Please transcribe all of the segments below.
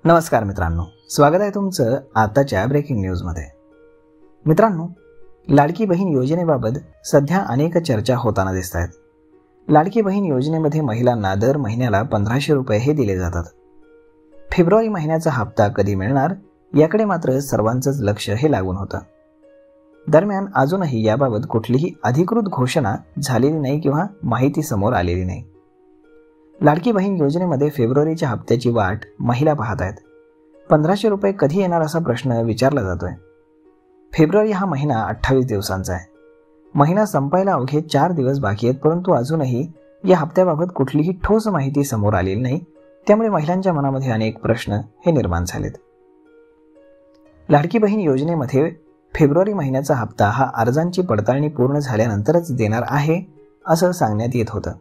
नमस्कार मित्रांनो, स्वागत आहे तुमचं आताच्या ब्रेकिंग न्यूजमध्ये। मित्रांनो, लाडकी बहीण योजनेबाबत सध्या अनेक चर्चा होताना दिसत आहेत। लाडकी बहीण योजनेमध्ये महिलांना दर महिन्याला 1500 रुपये हे दिले जातात। फेब्रुवारी महिन्याचा हप्ता कधी मिळणार याकडे मात्र सर्वांचंच लक्ष हे लागून होतं। दरम्यान अजूनही याबाबत कुठलीही अधिकृत घोषणा झालेली नाही किंवा माहिती समोर आलेली नाही। लाडकी बहीण योजनेमध्ये फेब्रुवारीच्या हप्त्याची वाट महिला पाहत आहेत। 1500 रुपये कधी येणार असा प्रश्न विचारला जातोय। फेब्रुवारी हा महिना 28 दिवसांचा आहे। महिना संपायला अवघे 4 दिवस बाकी आहेत, परंतु अजूनही या हप्त्याबाबत कुठलीही ठोस माहिती समोर आलेली नाही। त्यामुळे महिलांच्या मनामध्ये अनेक प्रश्न हे निर्माण झालेत। लाडकी बहीण योजनेमध्ये फेब्रुवारी महिन्याचा हप्ता हा अर्जांची पडताळणी पूर्ण झाल्यानंतरच देणार आहे असं सांगण्यात येत होतं।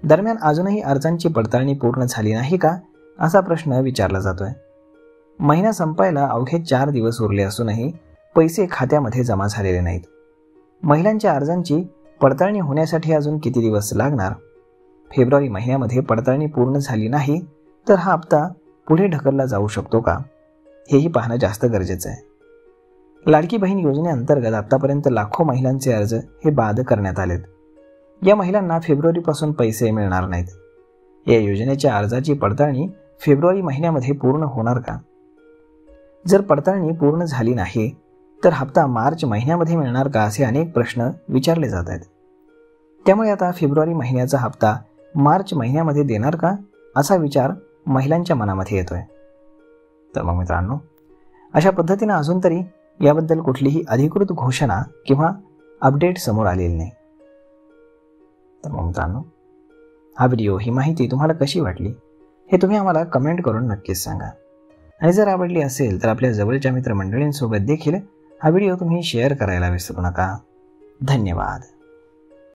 दरम्यान अजूनही अर्जांची पडताळणी पूर्ण झाली नाही का असा प्रश्न विचारला जातोय। महिना संपायला अवघे 4 दिवस उरले असूनही पैसे खात्यामध्ये जमा झालेले नाहीत। महिलांच्या अर्जांची पडताळणी होण्यासाठी अजून किती दिवस लागणार? फेब्रुवारी महिन्यामध्ये पडताळणी पूर्ण झाली नाही तर हा हप्ता पुढे ढकलला जाऊ शकतो का, हेही पाहणं जास्त गरजेचं आहे। लाडकी बहीण योजनेअंतर्गत आतापर्यंत लाखो महिलांचे अर्ज हे बाद करण्यात आलेत। या महिलांना फेब्रुवारीपासून पैसे मिळणार नाहीत। या योजनेच्या अर्जाची पडताळणी फेब्रुवारी महिन्यामध्ये पूर्ण होणार का? जर पडताळणी पूर्ण झाली नाही तर हप्ता मार्च महिन्यामध्ये मिळणार का, असे अनेक प्रश्न विचारले जात आहेत। त्यामुळे आता फेब्रुवारी महिन्याचा हप्ता मार्च महिन्यामध्ये देणार का असा विचार महिलांच्या मनामध्ये येतोय। तर मग मित्रांनो, अशा पद्धतीने अजून तरी याबद्दल कुठलीही अधिकृत घोषणा किंवा अपडेट समोर आलेली नाही। तर मग मित्रांनो, हा व्हिडिओ, ही माहिती तुम्हाला कशी वाटली हे तुम्ही आम्हाला कमेंट करून नक्कीच सांगा। आणि जर आवडली असेल तर आपल्या जवळच्या मित्रमंडळींसोबत देखील हा व्हिडिओ तुम्ही शेअर करायला विसरू नका। धन्यवाद।